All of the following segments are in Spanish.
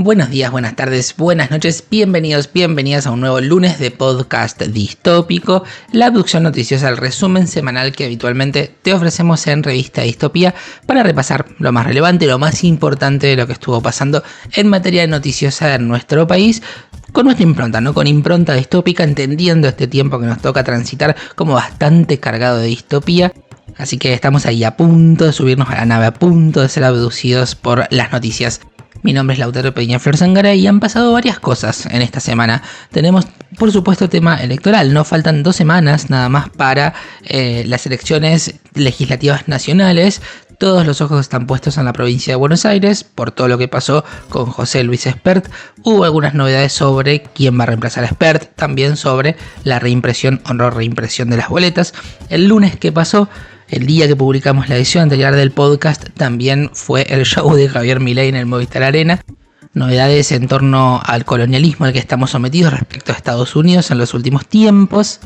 Buenos días, buenas tardes, buenas noches, bienvenidas a un nuevo lunes de podcast distópico, la producción noticiosa, el resumen semanal que habitualmente te ofrecemos en Revista Distopía para repasar lo más relevante, lo más importante de lo que estuvo pasando en materia noticiosa en nuestro país, con nuestra impronta, ¿no? Con impronta distópica, entendiendo este tiempo que nos toca transitar como bastante cargado de distopía. Así que estamos ahí a punto de subirnos a la nave, a punto de ser abducidos por las noticias. Mi nombre es Lautaro Peña Flor Zangara y han pasado varias cosas en esta semana. Tenemos, por supuesto, tema electoral. No faltan 2 semanas nada más para las elecciones legislativas nacionales. Todos los ojos están puestos en la provincia de Buenos Aires por todo lo que pasó con José Luis Espert. Hubo algunas novedades sobre quién va a reemplazar a Espert, también sobre la reimpresión o no reimpresión de las boletas. El lunes que pasó, el día que publicamos la edición anterior del podcast, también fue el show de Javier Milei en el Movistar Arena. Novedades en torno al colonialismo al que estamos sometidos respecto a Estados Unidos en los últimos tiempos.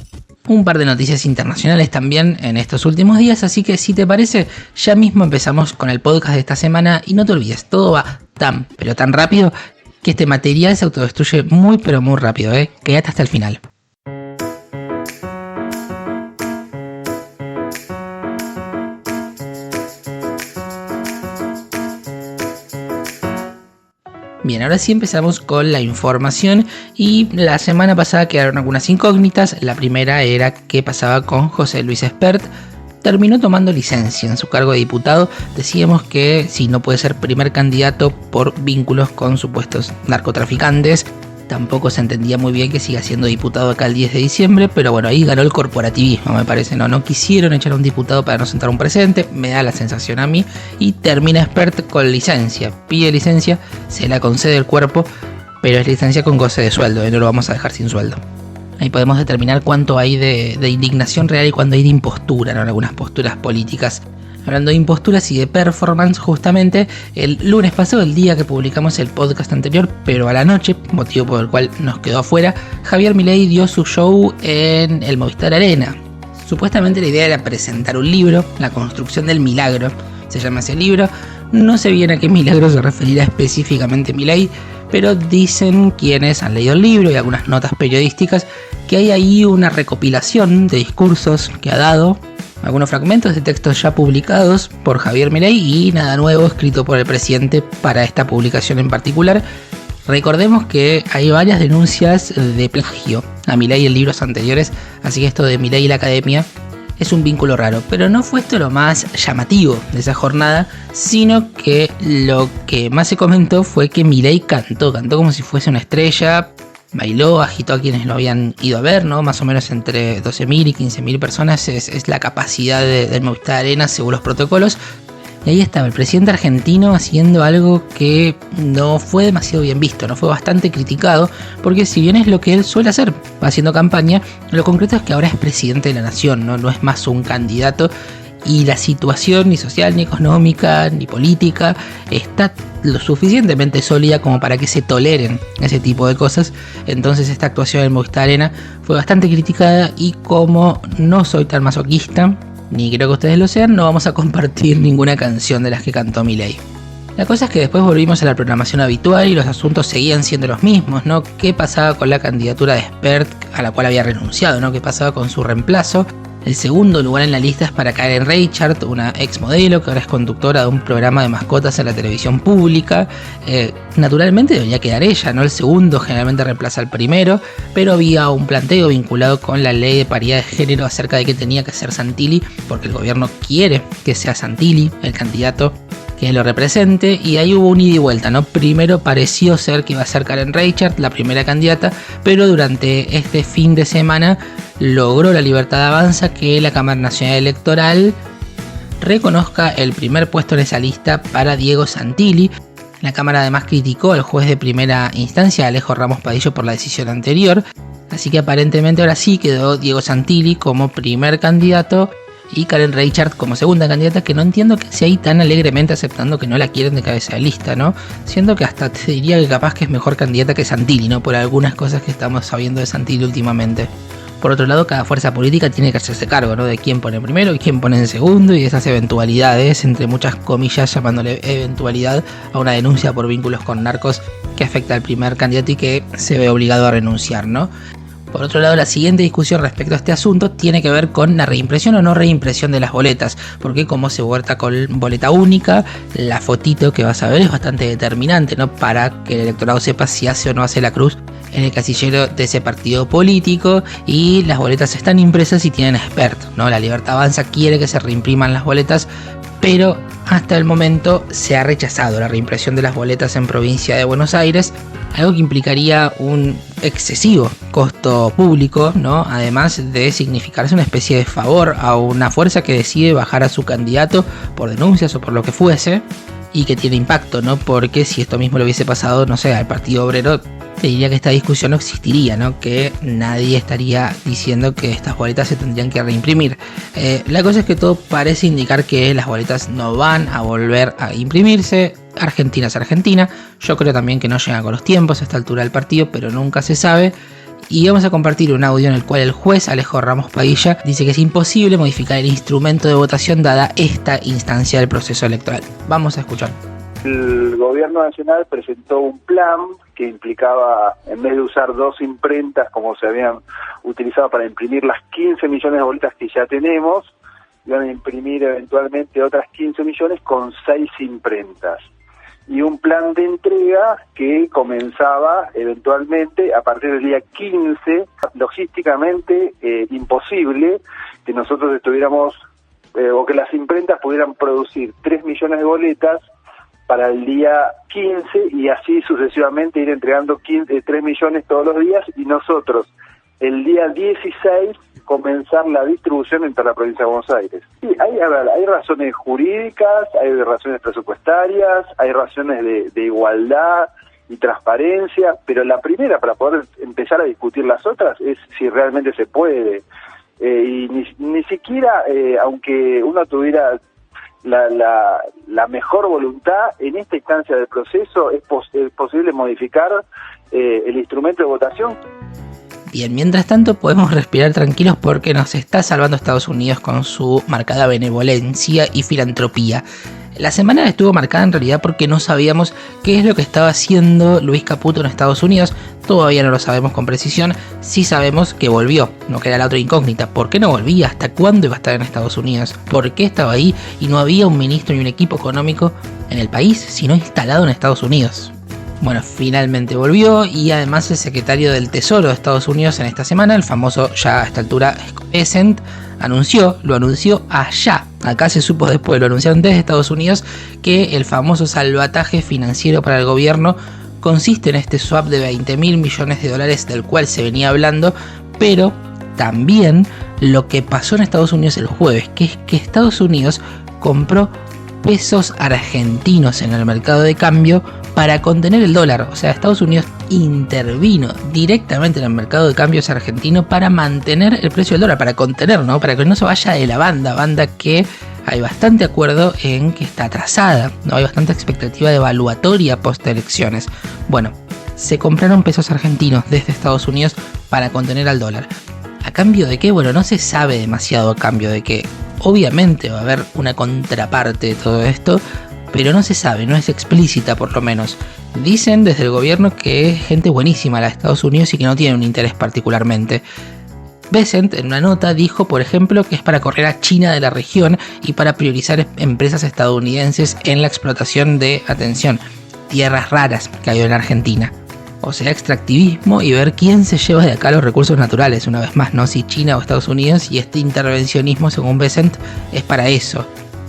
Un par de noticias internacionales también en estos últimos días, así que si te parece, ya mismo empezamos con el podcast de esta semana y no te olvides, todo va tan, pero tan rápido que este material se autodestruye muy pero muy rápido, quédate hasta el final. Bien, ahora sí empezamos con la información y la semana pasada quedaron algunas incógnitas. La primera era qué pasaba con José Luis Espert. Terminó tomando licencia en su cargo de diputado. Decíamos que si no puede ser primer candidato por vínculos con supuestos narcotraficantes. Tampoco se entendía muy bien que siga siendo diputado acá el 10 de diciembre, pero bueno, ahí ganó el corporativismo, me parece, no quisieron echar a un diputado para no sentar un precedente, me da la sensación a mí, y termina Espert con licencia, pide licencia, se la concede el cuerpo, pero es licencia con goce de sueldo, no lo vamos a dejar sin sueldo. Ahí podemos determinar cuánto hay de indignación real y cuánto hay de impostura, ¿no? En algunas posturas políticas. Hablando de imposturas y de performance, justamente el lunes pasado, el día que publicamos el podcast anterior, pero a la noche, motivo por el cual nos quedó afuera, Javier Milei dio su show en el Movistar Arena. Supuestamente la idea era presentar un libro, La construcción del milagro, se llama ese libro. No sé bien a qué milagro se referirá específicamente Milei, pero dicen quienes han leído el libro y algunas notas periodísticas que hay ahí una recopilación de discursos que ha dado, algunos fragmentos de textos ya publicados por Javier Milei y nada nuevo escrito por el presidente para esta publicación en particular. Recordemos que hay varias denuncias de plagio a Milei en libros anteriores, así que esto de Milei y la academia es un vínculo raro, pero no fue esto lo más llamativo de esa jornada, sino que lo que más se comentó fue que Milei cantó como si fuese una estrella. Bailó, agitó a quienes lo habían ido a ver, ¿no? Más o menos entre 12.000 y 15.000 personas es la capacidad del Movistar Arena según los protocolos. Y ahí estaba el presidente argentino haciendo algo que no fue demasiado bien visto, no fue bastante criticado, porque si bien es lo que él suele hacer, haciendo campaña, lo concreto es que ahora es presidente de la nación, no es más un candidato. Y la situación ni social, ni económica, ni política está lo suficientemente sólida como para que se toleren ese tipo de cosas. Entonces esta actuación en Movistar Arena fue bastante criticada y como no soy tan masoquista, ni creo que ustedes lo sean, no vamos a compartir ninguna canción de las que cantó Milei. La cosa es que después volvimos a la programación habitual y los asuntos seguían siendo los mismos, ¿no? ¿Qué pasaba con la candidatura de Espert a la cual había renunciado, ¿no? ¿Qué pasaba con su reemplazo? El segundo lugar en la lista es para Karen Reichert, una ex modelo que ahora es conductora de un programa de mascotas en la televisión pública. Naturalmente debería quedar ella, ¿no? El segundo generalmente reemplaza al primero, pero había un planteo vinculado con la ley de paridad de género acerca de que tenía que ser Santilli, porque el gobierno quiere que sea Santilli el candidato que lo represente, y ahí hubo un ida y vuelta, ¿no? Primero pareció ser que iba a ser Karen Reichert, la primera candidata, pero durante este fin de semana logró la Libertad Avanza que la Cámara Nacional Electoral reconozca el primer puesto en esa lista para Diego Santilli. La Cámara además criticó al juez de primera instancia, Alejo Ramos Padillo, por la decisión anterior, así que aparentemente ahora sí quedó Diego Santilli como primer candidato y Karen Reichert como segunda candidata, que no entiendo que sea ahí tan alegremente aceptando que no la quieren de cabeza de lista, ¿no? Siendo que hasta te diría que capaz que es mejor candidata que Santilli, ¿no? Por algunas cosas que estamos sabiendo de Santilli últimamente. por otro lado, cada fuerza política tiene que hacerse cargo, ¿no?, de quién pone primero y quién pone en segundo, y esas eventualidades, entre muchas comillas, llamándole eventualidad a una denuncia por vínculos con narcos que afecta al primer candidato y que se ve obligado a renunciar, ¿no? Por otro lado, la siguiente discusión respecto a este asunto tiene que ver con la reimpresión o no reimpresión de las boletas, porque como se vota con boleta única, la fotito que vas a ver es bastante determinante, ¿no?, para que el electorado sepa si hace o no hace la cruz en el casillero de ese partido político, y las boletas están impresas y tienen expert, ¿no? La Libertad Avanza quiere que se reimpriman las boletas, pero hasta el momento se ha rechazado la reimpresión de las boletas en provincia de Buenos Aires, algo que implicaría un excesivo costo público, ¿no?, además de significarse una especie de favor a una fuerza que decide bajar a su candidato por denuncias o por lo que fuese, y que tiene impacto, ¿no?, porque si esto mismo le hubiese pasado, no sé, al Partido Obrero, te diría que esta discusión no existiría, ¿no?, que nadie estaría diciendo que estas boletas se tendrían que reimprimir. La cosa es que todo parece indicar que las boletas no van a volver a imprimirse. Argentina es Argentina, yo creo también que no llega con los tiempos a esta altura del partido, pero nunca se sabe. Y vamos a compartir un audio en el cual el juez Alejo Ramos Padilla dice que es imposible modificar el instrumento de votación dada esta instancia del proceso electoral. Vamos a escuchar. El gobierno nacional presentó un plan que implicaba, en vez de usar 2 imprentas como se habían utilizado para imprimir las 15 millones de boletas que ya tenemos, iban a imprimir eventualmente otras 15 millones con 6 imprentas. Y un plan de entrega que comenzaba eventualmente a partir del día 15, logísticamente imposible que nosotros estuviéramos, o que las imprentas pudieran producir 3 millones de boletas para el día 15 y así sucesivamente ir entregando 3 millones todos los días, y nosotros el día 16 comenzar la distribución en toda la provincia de Buenos Aires. Sí, hay razones jurídicas, hay razones presupuestarias, hay razones de igualdad y transparencia, pero la primera, para poder empezar a discutir las otras, es si realmente se puede. Y ni siquiera, aunque uno tuviera la mejor voluntad, en esta instancia del proceso es posible modificar el instrumento de votación. Bien, mientras tanto podemos respirar tranquilos porque nos está salvando Estados Unidos con su marcada benevolencia y filantropía. La semana estuvo marcada en realidad porque no sabíamos qué es lo que estaba haciendo Luis Caputo en Estados Unidos. Todavía no lo sabemos con precisión. Sí sabemos que volvió, no queda la otra incógnita. ¿Por qué no volvía? ¿Hasta cuándo iba a estar en Estados Unidos? ¿Por qué estaba ahí y no había un ministro y un equipo económico en el país, sino instalado en Estados Unidos? Bueno, finalmente volvió, y además el secretario del Tesoro de Estados Unidos en esta semana, el famoso ya a esta altura Bessent, lo anunció allá. Acá se supo después, lo anunciaron desde Estados Unidos, que el famoso salvataje financiero para el gobierno consiste en este swap de 20.000 millones de dólares del cual se venía hablando, pero también lo que pasó en Estados Unidos el jueves, que es que Estados Unidos compró pesos argentinos en el mercado de cambio para contener el dólar. O sea, Estados Unidos intervino directamente en el mercado de cambios argentino para mantener el precio del dólar, para contener, ¿no?, para que no se vaya de la banda que hay bastante acuerdo en que está atrasada, ¿no? Hay bastante expectativa de evaluatoria post elecciones. Bueno, se compraron pesos argentinos desde Estados Unidos para contener al dólar. ¿A cambio de qué? Bueno, no se sabe demasiado a cambio de qué. Obviamente va a haber una contraparte de todo esto, pero no se sabe, no es explícita por lo menos. Dicen desde el gobierno que es gente buenísima la de Estados Unidos y que no tiene un interés particularmente. Bessent en una nota dijo, por ejemplo, que es para correr a China de la región y para priorizar empresas estadounidenses en la explotación de, atención, tierras raras que hay en Argentina. O sea, extractivismo y ver quién se lleva de acá los recursos naturales, una vez más, no si China o Estados Unidos, y este intervencionismo, según Bessent, es para eso.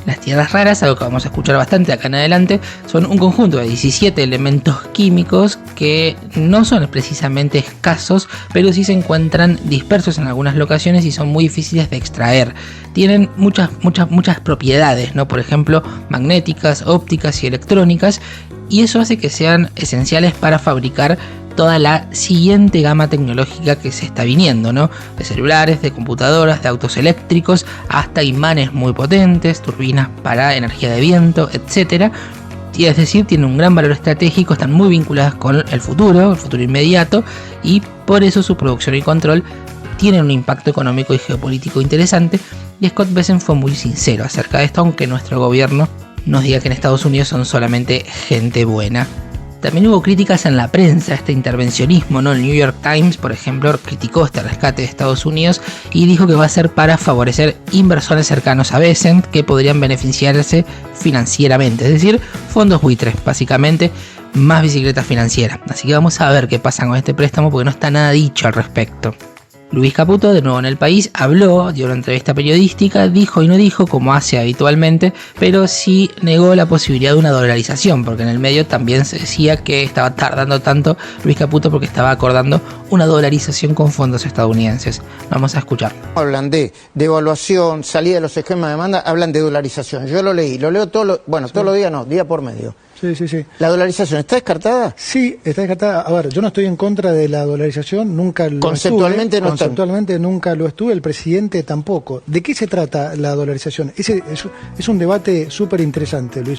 Las tierras raras, algo que vamos a escuchar bastante acá en adelante, son un conjunto de 17 elementos químicos que no son precisamente escasos, pero sí se encuentran dispersos en algunas locaciones y son muy difíciles de extraer. Tienen muchas propiedades, ¿no? Por ejemplo, magnéticas, ópticas y electrónicas, y eso hace que sean esenciales para fabricar toda la siguiente gama tecnológica que se está viniendo, ¿no? De celulares, de computadoras, de autos eléctricos, hasta imanes muy potentes, turbinas para energía de viento, etc. Y es decir, tienen un gran valor estratégico, están muy vinculadas con el futuro inmediato, y por eso su producción y control tienen un impacto económico y geopolítico interesante, y Scott Bessent fue muy sincero acerca de esto, aunque nuestro gobierno nos diga que en Estados Unidos son solamente gente buena. También hubo críticas en la prensa a este intervencionismo, ¿no? El New York Times, por ejemplo, criticó este rescate de Estados Unidos y dijo que va a ser para favorecer inversores cercanos a Bessent que podrían beneficiarse financieramente, es decir, fondos buitres, básicamente, más bicicleta financiera. Así que vamos a ver qué pasa con este préstamo porque no está nada dicho al respecto. Luis Caputo, de nuevo en El País, habló, dio una entrevista periodística, dijo y no dijo como hace habitualmente, pero sí negó la posibilidad de una dolarización, porque en el medio también se decía que estaba tardando tanto Luis Caputo porque estaba acordando una dolarización con fondos estadounidenses. Vamos a escucharlo. Hablan de devaluación, salida de los esquemas de demanda, hablan de dolarización. Yo lo leo todos los días no, día por medio. Sí. ¿La dolarización está descartada? Sí, está descartada. A ver, yo no estoy en contra de la dolarización, nunca lo Conceptualmente estuve. no Conceptualmente nunca lo estuve, el presidente tampoco. ¿De qué se trata la dolarización? Es un debate súper interesante, Luis.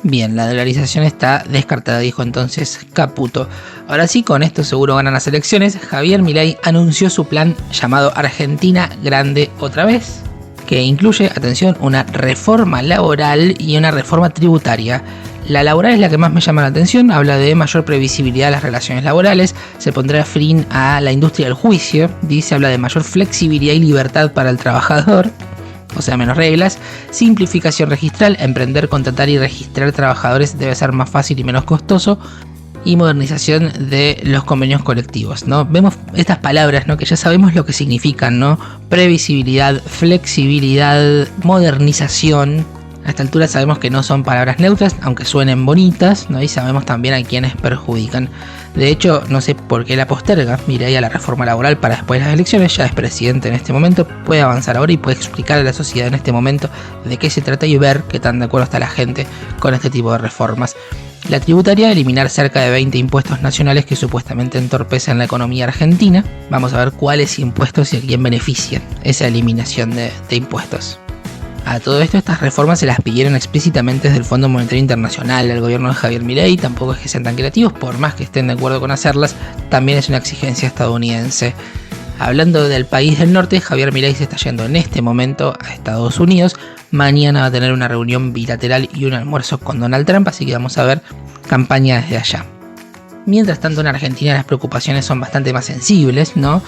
Bien, la dolarización está descartada, dijo entonces Caputo. Ahora sí, con esto seguro ganan las elecciones. Javier Milei anunció su plan llamado Argentina Grande otra vez, que incluye, atención, una reforma laboral y una reforma tributaria. La laboral es la que más me llama la atención, habla de mayor previsibilidad de las relaciones laborales, se pondrá fin a la industria del juicio, habla de mayor flexibilidad y libertad para el trabajador, o sea, menos reglas, simplificación registral, emprender, contratar y registrar trabajadores debe ser más fácil y menos costoso, y modernización de los convenios colectivos, ¿no? Vemos estas palabras, ¿no? Que ya sabemos lo que significan, ¿no? Previsibilidad, flexibilidad, modernización. A esta altura sabemos que no son palabras neutras, aunque suenen bonitas, ¿no? Y sabemos también a quienes perjudican. De hecho, no sé por qué la posterga Milei a la reforma laboral para después de las elecciones. Ya es presidente en este momento, puede avanzar ahora y puede explicar a la sociedad en este momento de qué se trata y ver qué tan de acuerdo está la gente con este tipo de reformas. La tributaria, eliminar cerca de 20 impuestos nacionales que supuestamente entorpecen la economía argentina. Vamos a ver cuáles impuestos y a quién benefician esa eliminación de impuestos. A todo esto, estas reformas se las pidieron explícitamente desde el Fondo Monetario Internacional al gobierno de Javier Milei. Tampoco es que sean tan creativos, por más que estén de acuerdo con hacerlas, también es una exigencia estadounidense. Hablando del país del norte, Javier Milei se está yendo en este momento a Estados Unidos. Mañana va a tener una reunión bilateral y un almuerzo con Donald Trump, así que vamos a ver campaña desde allá. Mientras tanto, en Argentina las preocupaciones son bastante más sensibles, ¿no?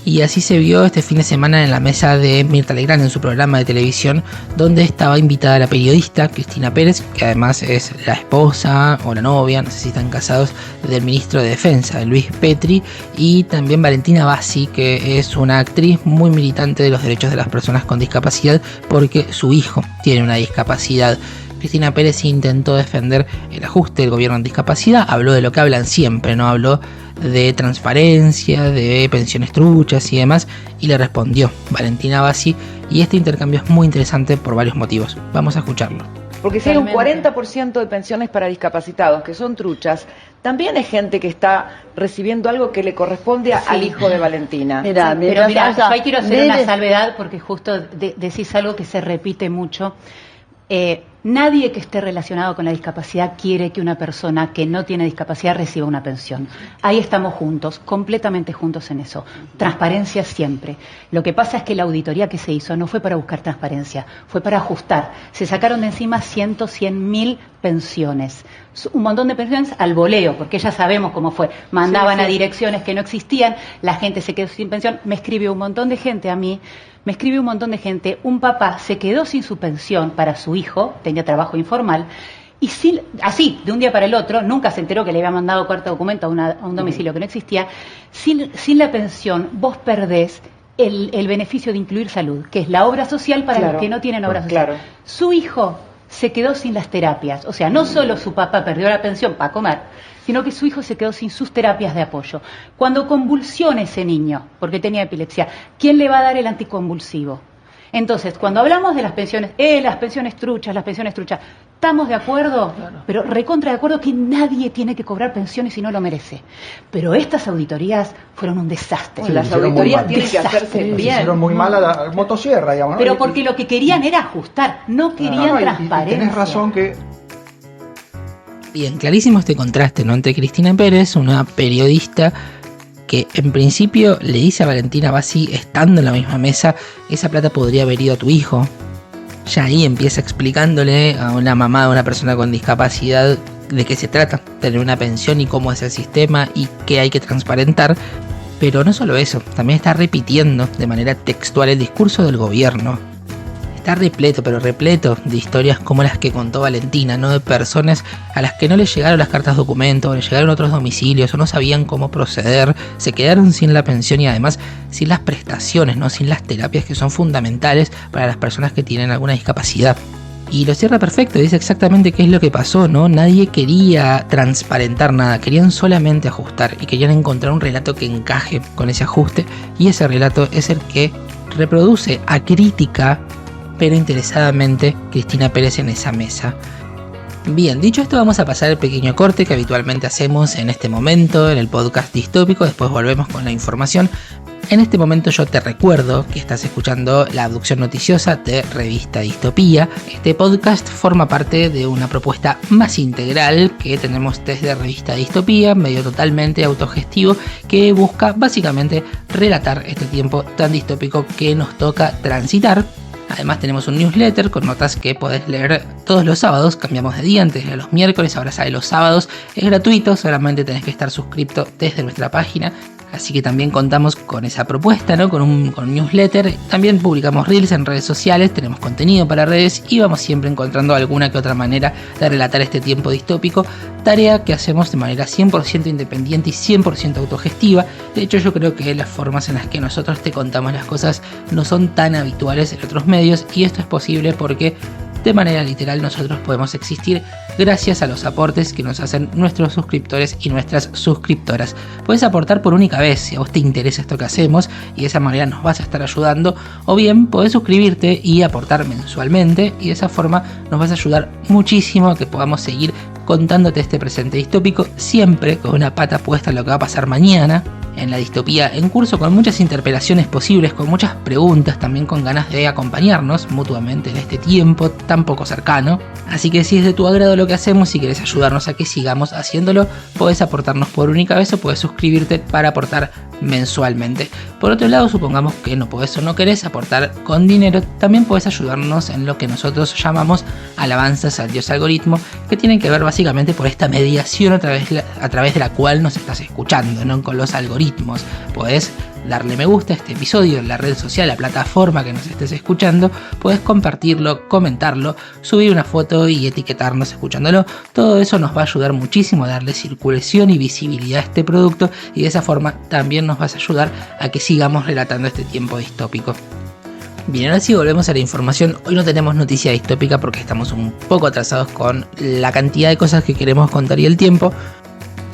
Y así se vio este fin de semana en la mesa de Mirta Legrand en su programa de televisión, donde estaba invitada la periodista Cristina Pérez, que además es la esposa o la novia, no sé si están casados, del ministro de Defensa, Luis Petri, y también Valentina Bassi, que es una actriz muy militante de los derechos de las personas con discapacidad, porque su hijo tiene una discapacidad. Cristina Pérez intentó defender el ajuste del gobierno en discapacidad, habló de lo que hablan siempre, no habló de transparencia, de pensiones truchas y demás, y le respondió Valentina Bassi, y este intercambio es muy interesante por varios motivos. Vamos a escucharlo. Porque si hay un 40% de pensiones para discapacitados que son truchas, también hay gente que está recibiendo algo que le corresponde al hijo de Valentina. Mira, yo ahí quiero hacer una salvedad porque justo decís algo que se repite mucho. Nadie que esté relacionado con la discapacidad quiere que una persona que no tiene discapacidad reciba una pensión. Ahí estamos juntos, completamente juntos en eso. Transparencia siempre. Lo que pasa es que la auditoría que se hizo no fue para buscar transparencia, fue para ajustar. Se sacaron de encima 100.000 pensiones. Un montón de pensiones al voleo, porque ya sabemos cómo fue. Mandaban a direcciones que no existían, la gente se quedó sin pensión. Me escribió un montón de gente a mí. Un papá se quedó sin su pensión para su hijo, tenía trabajo informal, y así, de un día para el otro, nunca se enteró que le había mandado cuarto documento a un domicilio que no existía. Sin la pensión, vos perdés el beneficio de incluir salud, que es la obra social para los que no tienen obra social. Claro. Su hijo se quedó sin las terapias, o sea, no solo su papá perdió la pensión para comer, sino que su hijo se quedó sin sus terapias de apoyo. Cuando convulsiona ese niño, porque tenía epilepsia, ¿quién le va a dar el anticonvulsivo? Entonces, cuando hablamos de las pensiones truchas, estamos de acuerdo, pero recontra de acuerdo que nadie tiene que cobrar pensiones si no lo merece. Pero estas auditorías fueron un desastre. Sí, las auditorías tienen que hacerse bien. Hicieron muy mal a la motosierra, digamos, ¿no? Pero porque lo que querían era ajustar, no querían transparencia. Y tenés razón que... Bien, clarísimo este contraste, ¿no? Entre Cristina Pérez, una periodista que en principio le dice a Valentina Bassi, estando en la misma mesa, esa plata podría haber ido a tu hijo. Ya ahí empieza explicándole a una mamá de una persona con discapacidad de qué se trata, tener una pensión y cómo es el sistema y qué hay que transparentar. Pero no solo eso, también está repitiendo de manera textual el discurso del gobierno. Está repleto, pero repleto de historias como las que contó Valentina, ¿no? De personas a las que no les llegaron las cartas documento, o les llegaron otros domicilios, o no sabían cómo proceder, se quedaron sin la pensión y además sin las prestaciones, ¿no? Sin las terapias que son fundamentales para las personas que tienen alguna discapacidad. Y lo cierra perfecto, dice exactamente qué es lo que pasó, ¿no? Nadie quería transparentar nada, querían solamente ajustar y querían encontrar un relato que encaje con ese ajuste, y ese relato es el que reproduce a crítica pero interesadamente Cristina Pérez en esa mesa. Bien, dicho esto, vamos a pasar el pequeño corte que habitualmente hacemos en este momento en el podcast distópico, después volvemos con la información. En este momento yo te recuerdo que estás escuchando la abducción noticiosa de Revista Distopía. Este podcast forma parte de una propuesta más integral que tenemos desde Revista Distopía, medio totalmente autogestivo, que busca básicamente relatar este tiempo tan distópico que nos toca transitar. Además tenemos un newsletter con notas que podés leer todos los sábados, cambiamos de día, antes de los miércoles, ahora sale los sábados, es gratuito, solamente tenés que estar suscripto desde nuestra página. Así que también contamos con esa propuesta, ¿no? Con un newsletter. También publicamos reels en redes sociales, tenemos contenido para redes y vamos siempre encontrando alguna que otra manera de relatar este tiempo distópico. Tarea que hacemos de manera 100% independiente y 100% autogestiva. De hecho, yo creo que las formas en las que nosotros te contamos las cosas no son tan habituales en otros medios, y esto es posible porque de manera literal nosotros podemos existir gracias a los aportes que nos hacen nuestros suscriptores y nuestras suscriptoras. Puedes aportar por única vez si a vos te interesa esto que hacemos y de esa manera nos vas a estar ayudando, o bien podés suscribirte y aportar mensualmente, y de esa forma nos vas a ayudar muchísimo a que podamos seguir contándote este presente distópico, siempre con una pata puesta en lo que va a pasar mañana en la distopía en curso, con muchas interpelaciones posibles, con muchas preguntas, también con ganas de acompañarnos mutuamente en este tiempo tan poco cercano. Así que si es de tu agrado lo que hacemos, si querés ayudarnos a que sigamos haciéndolo, podés aportarnos por única vez o podés suscribirte para aportar mensualmente. Por otro lado, supongamos que no podés o no querés aportar con dinero, también podés ayudarnos en lo que nosotros llamamos alabanzas al dios algoritmo, que tienen que ver básicamente por esta mediación a través de la cual nos estás escuchando, ¿no? Con los algoritmos. Podés darle me gusta a este episodio en la red social, la plataforma que nos estés escuchando, podés compartirlo, comentarlo, subir una foto y etiquetarnos escuchándolo. Todo eso nos va a ayudar muchísimo a darle circulación y visibilidad a este producto, y de esa forma también nos vas a ayudar a que sigamos relatando este tiempo distópico. Bien, ahora sí volvemos a la información. Hoy no tenemos noticia distópica porque estamos un poco atrasados con la cantidad de cosas que queremos contar y el tiempo.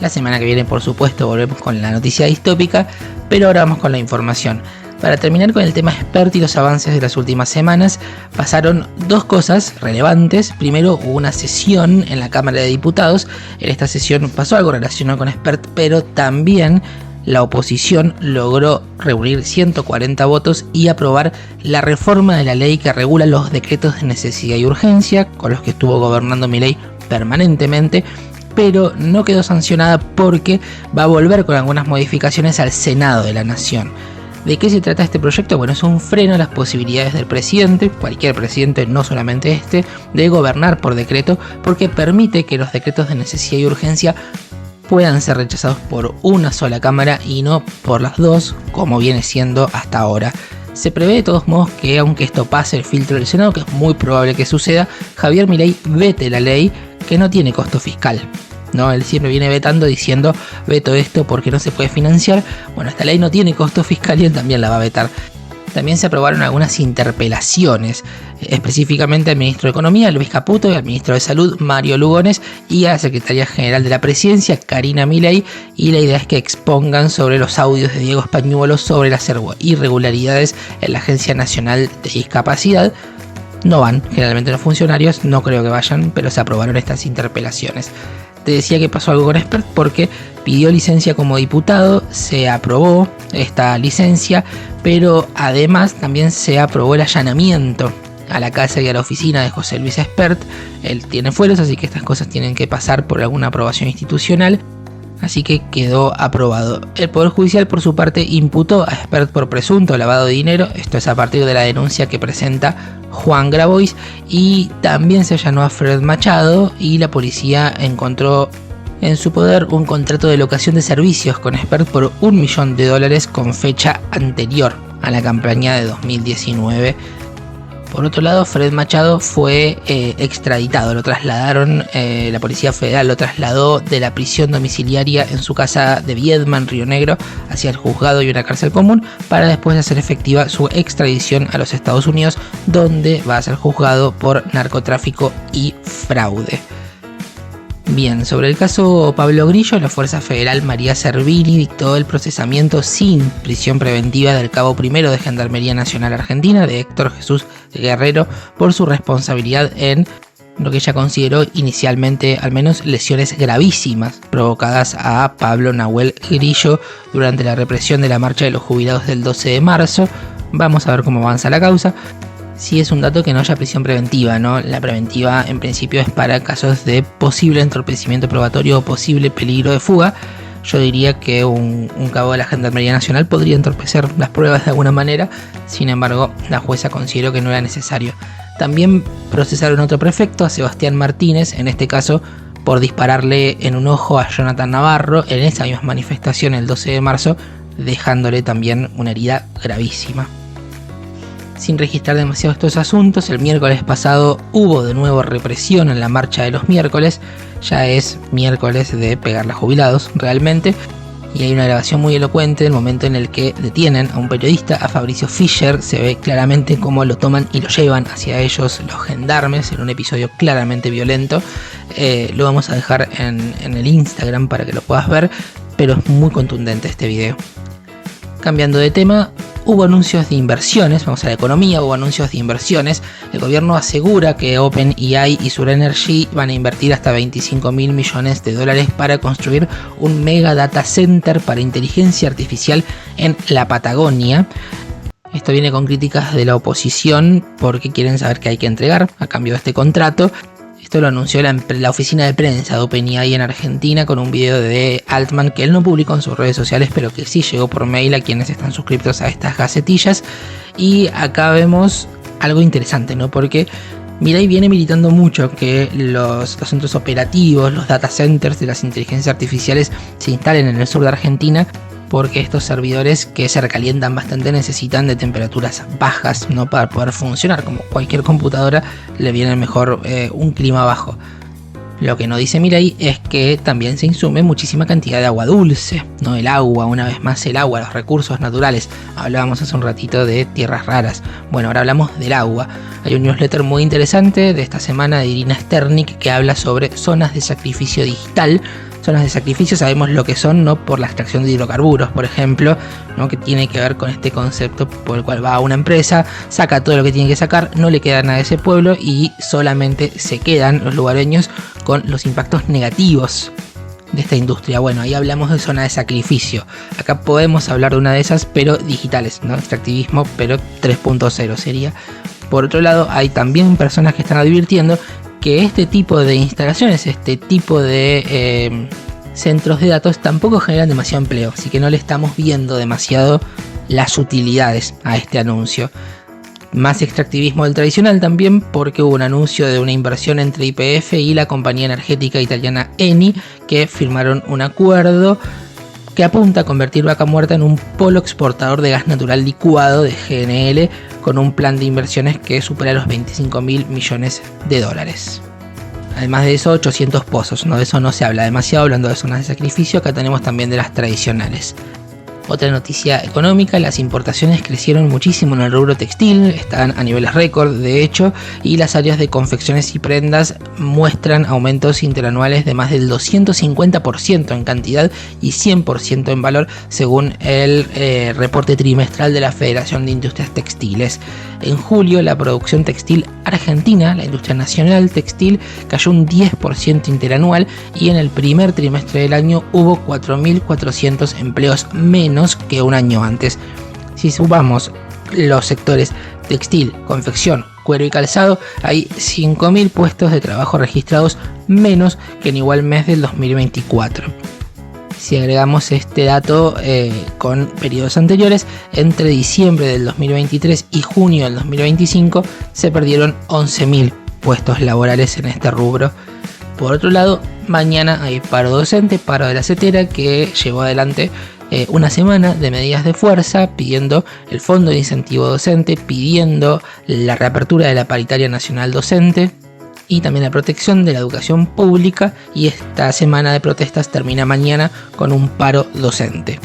La semana que viene, por supuesto, volvemos con la noticia distópica, pero ahora vamos con la información. Para terminar con el tema Spert y los avances de las últimas semanas, pasaron dos cosas relevantes. Primero, hubo una sesión en la Cámara de Diputados. En esta sesión pasó algo relacionado con Spert, pero también la oposición logró reunir 140 votos y aprobar la reforma de la ley que regula los decretos de necesidad y urgencia, con los que estuvo gobernando Milei permanentemente, pero no quedó sancionada porque va a volver con algunas modificaciones al Senado de la Nación. ¿De qué se trata este proyecto? Bueno, es un freno a las posibilidades del presidente, cualquier presidente, no solamente este, de gobernar por decreto, porque permite que los decretos de necesidad y urgencia puedan ser rechazados por una sola cámara y no por las dos, como viene siendo hasta ahora. Se prevé de todos modos que, aunque esto pase el filtro del Senado, que es muy probable que suceda, Javier Milei vete la ley, que no tiene costo fiscal, ¿no? Él siempre viene vetando diciendo veto esto porque no se puede financiar. Bueno, esta ley no tiene costo fiscal y él también la va a vetar. También se aprobaron algunas interpelaciones, específicamente al ministro de Economía, Luis Caputo, y al ministro de Salud, Mario Lugones, y a la secretaria general de la Presidencia, Karina Milei, y la idea es que expongan sobre los audios de Diego Españuolo sobre las irregularidades en la Agencia Nacional de Discapacidad. No van, generalmente los funcionarios, no creo que vayan, pero se aprobaron estas interpelaciones. Te decía que pasó algo con Spert porque pidió licencia como diputado, se aprobó esta licencia, pero además también se aprobó el allanamiento a la casa y a la oficina de José Luis Spert. Él tiene fueros, así que estas cosas tienen que pasar por alguna aprobación institucional. así que quedó aprobado. El Poder Judicial, por su parte, imputó a Espert por presunto lavado de dinero, esto es a partir de la denuncia que presenta Juan Grabois, y también se allanó a Fred Machado y la policía encontró en su poder un contrato de locación de servicios con Espert por $1 millón con fecha anterior a la campaña de 2019. Por otro lado, Fred Machado fue extraditado, lo trasladaron, la Policía Federal lo trasladó de la prisión domiciliaria en su casa de Viedma, en Río Negro, hacia el juzgado y una cárcel común, para después hacer efectiva su extradición a los Estados Unidos, donde va a ser juzgado por narcotráfico y fraude. Bien, sobre el caso Pablo Grillo, la Fuerza Federal María Servini dictó el procesamiento sin prisión preventiva del cabo primero de Gendarmería Nacional Argentina, de Héctor Jesús Guerrero, por su responsabilidad en lo que ella consideró inicialmente al menos lesiones gravísimas provocadas a Pablo Nahuel Grillo durante la represión de la marcha de los jubilados del 12 de marzo. Vamos a ver cómo avanza la causa. Sí, es un dato que no haya prisión preventiva, ¿no? La preventiva en principio es para casos de posible entorpecimiento probatorio o posible peligro de fuga. Yo diría que un cabo de la Gendarmería Nacional podría entorpecer las pruebas de alguna manera, sin embargo la jueza consideró que no era necesario. También procesaron otro prefecto, a Sebastián Martínez, en este caso por dispararle en un ojo a Jonathan Navarro en esa misma manifestación el 12 de marzo, dejándole también una herida gravísima. Sin registrar demasiado estos asuntos, el miércoles pasado hubo de nuevo represión en la marcha de los miércoles. Ya es miércoles de pegarle a jubilados realmente, y hay una grabación muy elocuente del momento en el que detienen a un periodista, a Fabricio Fischer. Se ve claramente cómo lo toman y lo llevan hacia ellos los gendarmes en un episodio claramente violento. Lo vamos a dejar en el Instagram para que lo puedas ver, pero es muy contundente este video. Cambiando de tema, hubo anuncios de inversiones, vamos a la economía, hubo anuncios de inversiones. El gobierno asegura que OpenAI y Sur Energy van a invertir hasta $25.000 millones para construir un mega data center para inteligencia artificial en la Patagonia. Esto viene con críticas de la oposición porque quieren saber qué hay que entregar a cambio de este contrato. Esto lo anunció la oficina de prensa de OpenAI en Argentina con un video de Altman que él no publicó en sus redes sociales, pero que sí llegó por mail a quienes están suscriptos a estas gacetillas. Y acá vemos algo interesante, ¿no? Porque Milei viene militando mucho que los centros operativos, los data centers de las inteligencias artificiales se instalen en el sur de Argentina, porque estos servidores que se recalientan bastante necesitan de temperaturas bajas, ¿no? Para poder funcionar. Como cualquier computadora, le viene mejor un clima bajo. Lo que no dice Milei es que también se insume muchísima cantidad de agua dulce, ¿no? El agua, una vez más el agua, los recursos naturales. Hablábamos hace un ratito de tierras raras. Bueno, ahora hablamos del agua. Hay un newsletter muy interesante de esta semana de Irina Sternik que habla sobre zonas de sacrificio digital. Zonas de sacrificio sabemos lo que son, ¿no? Por la extracción de hidrocarburos, por ejemplo, ¿no? Que tiene que ver con este concepto por el cual va a una empresa, saca todo lo que tiene que sacar, no le queda nada a ese pueblo y solamente se quedan los lugareños con los impactos negativos de esta industria. Bueno, ahí hablamos de zona de sacrificio. Acá podemos hablar de una de esas, pero digitales, ¿no? Extractivismo, pero 3.0 sería. Por otro lado, hay también personas que están advirtiendo que este tipo de instalaciones, este tipo de centros de datos tampoco generan demasiado empleo, así que no le estamos viendo demasiado las utilidades a este anuncio. Más extractivismo del tradicional también, porque hubo un anuncio de una inversión entre YPF y la compañía energética italiana Eni, que firmaron un acuerdo que apunta a convertir Vaca Muerta en un polo exportador de gas natural licuado de GNL, con un plan de inversiones que supera los $25.000 millones. Además de eso, 800 pozos, ¿no? De eso no se habla demasiado, hablando de zonas de sacrificio. Acá tenemos también de las tradicionales. Otra noticia económica, las importaciones crecieron muchísimo en el rubro textil, están a niveles récord de hecho, y las áreas de confecciones y prendas muestran aumentos interanuales de más del 250% en cantidad y 100% en valor, según el reporte trimestral de la Federación de Industrias Textiles. En julio, la producción textil argentina, la industria nacional textil, cayó un 10% interanual, y en el primer trimestre del año hubo 4.400 empleos menos que un año antes. Si sumamos los sectores textil, confección, cuero y calzado, hay 5.000 puestos de trabajo registrados menos que en igual mes del 2024. Si agregamos este dato con periodos anteriores, entre diciembre del 2023 y junio del 2025 se perdieron 11.000 puestos laborales en este rubro. Por otro lado, mañana hay paro docente, paro de la CETERA, que llevó adelante una semana de medidas de fuerza, pidiendo el fondo de incentivo docente, pidiendo la reapertura de la paritaria nacional docente y también la protección de la educación pública, y esta semana de protestas termina mañana con un paro docente.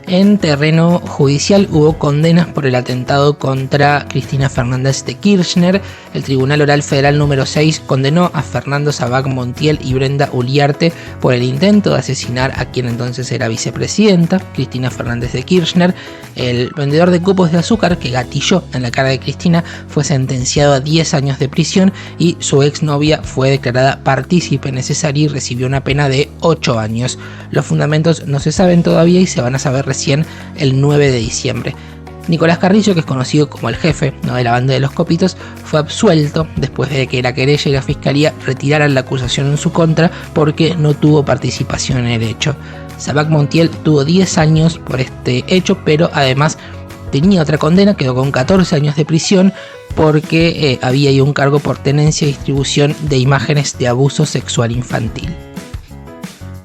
En terreno judicial hubo condenas por el atentado contra Cristina Fernández de Kirchner. El Tribunal Oral Federal número 6 condenó a Fernando Sabac Montiel y Brenda Uliarte por el intento de asesinar a quien entonces era vicepresidenta, Cristina Fernández de Kirchner. El vendedor de copos de azúcar que gatilló en la cara de Cristina fue sentenciado a 10 años de prisión y su exnovia fue declarada partícipe necesaria y recibió una pena de 8 años. Los fundamentos no se saben todavía y se van a saber recién el 9 de diciembre. Nicolás Carrillo, que es conocido como el jefe, ¿no?, de la banda de los Copitos, fue absuelto después de que la querella y la fiscalía retiraran la acusación en su contra porque no tuvo participación en el hecho. Sabac Montiel tuvo 10 años por este hecho, pero además tenía otra condena, quedó con 14 años de prisión porque había ahí un cargo por tenencia y distribución de imágenes de abuso sexual infantil.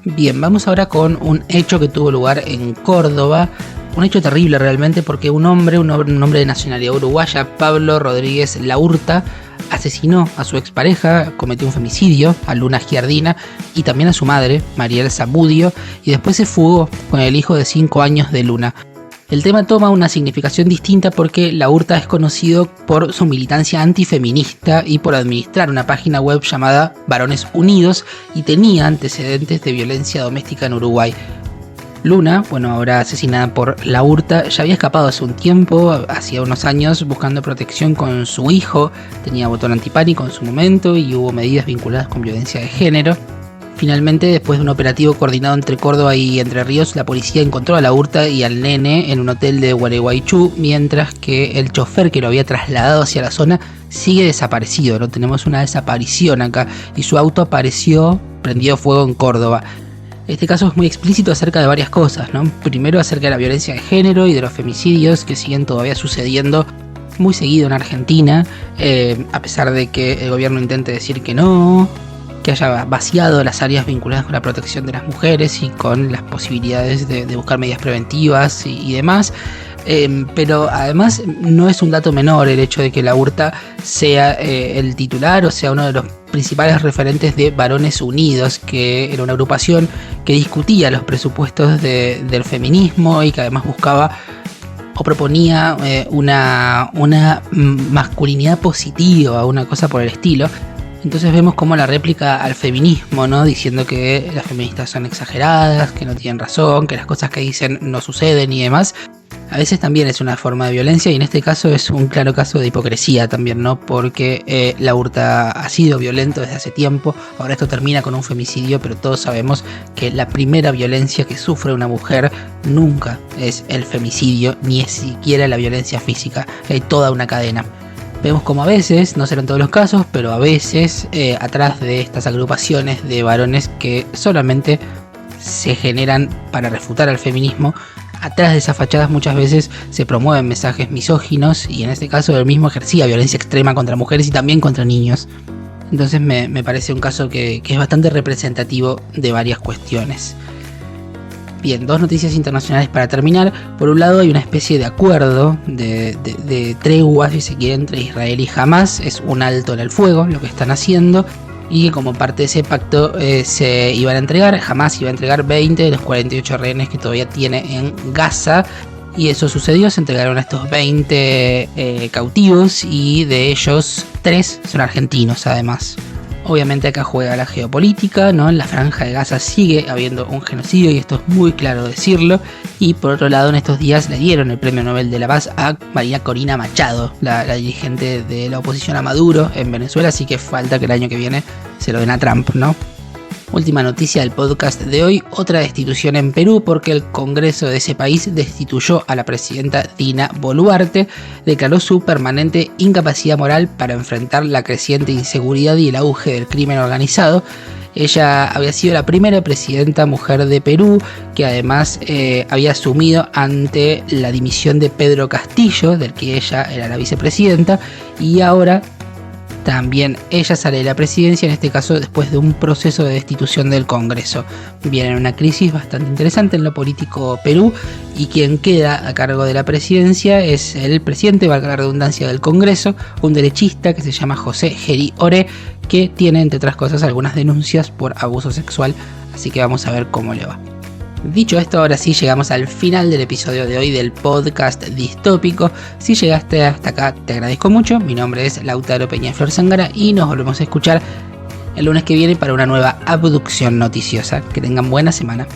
Bien, vamos ahora con un hecho que tuvo lugar en Córdoba. Un hecho terrible realmente, porque un hombre de nacionalidad uruguaya, Pablo Rodríguez Laurta, asesinó a su expareja, cometió un femicidio, a Luna Giardina, y también a su madre, Mariel Zamudio, y después se fugó con el hijo de 5 años de Luna. El tema toma una significación distinta porque Laurta es conocido por su militancia antifeminista y por administrar una página web llamada Varones Unidos, y tenía antecedentes de violencia doméstica en Uruguay. Luna, ahora asesinada por Laurta, ya había escapado hace un tiempo, hacía unos años, buscando protección con su hijo. Tenía botón antipánico en su momento y hubo medidas vinculadas con violencia de género. Finalmente, después de un operativo coordinado entre Córdoba y Entre Ríos, la policía encontró a Laurta y al nene en un hotel de Gualeguaychú, mientras que el chofer que lo había trasladado hacia la zona sigue desaparecido. No tenemos una desaparición acá, y su auto apareció prendido fuego en Córdoba. Este caso es muy explícito acerca de varias cosas, ¿no? Primero, acerca de la violencia de género y de los femicidios que siguen todavía sucediendo muy seguido en Argentina, a pesar de que el gobierno intente decir que no, que haya vaciado las áreas vinculadas con la protección de las mujeres y con las posibilidades de buscar medidas preventivas y demás. Pero además no es un dato menor el hecho de que Laurta sea el titular o sea uno de los principales referentes de Varones Unidos, que era una agrupación que discutía los presupuestos del feminismo y que además buscaba o proponía una masculinidad positiva, una cosa por el estilo. Entonces vemos como la réplica al feminismo, ¿no?, diciendo que las feministas son exageradas, que no tienen razón, que las cosas que dicen no suceden y demás, a veces también es una forma de violencia, y en este caso es un claro caso de hipocresía también, ¿no?, porque Laurta ha sido violento desde hace tiempo. Ahora esto termina con un femicidio, pero todos sabemos que la primera violencia que sufre una mujer nunca es el femicidio, ni es siquiera la violencia física. Hay toda una cadena. Vemos como a veces, no serán todos los casos, pero a veces atrás de estas agrupaciones de varones que solamente se generan para refutar al feminismo, atrás de esas fachadas muchas veces se promueven mensajes misóginos, y en este caso él mismo ejercía violencia extrema contra mujeres y también contra niños. Entonces me parece un caso que es bastante representativo de varias cuestiones. Bien, dos noticias internacionales para terminar. Por un lado, hay una especie de acuerdo de tregua, si se quiere, entre Israel y Hamas. Es un alto en el fuego lo que están haciendo, y que como parte de ese pacto se iban a entregar, Hamas iba a entregar 20 de los 48 rehenes que todavía tiene en Gaza. Y eso sucedió, se entregaron a estos 20 cautivos, y de ellos 3 son argentinos además. Obviamente acá juega la geopolítica, ¿no? En la franja de Gaza sigue habiendo un genocidio, y esto es muy claro decirlo. Y por otro lado, en estos días le dieron el Premio Nobel de la Paz a María Corina Machado, la dirigente de la oposición a Maduro en Venezuela, así que falta que el año que viene se lo den a Trump, ¿no? Última noticia del podcast de hoy, otra destitución en Perú, porque el Congreso de ese país destituyó a la presidenta Dina Boluarte, declaró su permanente incapacidad moral para enfrentar la creciente inseguridad y el auge del crimen organizado. Ella había sido la primera presidenta mujer de Perú, que además había asumido ante la dimisión de Pedro Castillo, del que ella era la vicepresidenta, y ahora también ella sale de la presidencia, en este caso después de un proceso de destitución del Congreso. Viene una crisis bastante interesante en lo político Perú, y quien queda a cargo de la presidencia es el presidente, valga la redundancia, del Congreso, un derechista que se llama José Geri Oré, que tiene, entre otras cosas, algunas denuncias por abuso sexual, así que vamos a ver cómo le va. Dicho esto, ahora sí llegamos al final del episodio de hoy del podcast distópico. Si llegaste hasta acá, te agradezco mucho. Mi nombre es Lautaro Peñaflor Zangara y nos volvemos a escuchar el lunes que viene para una nueva abducción noticiosa. Que tengan buena semana.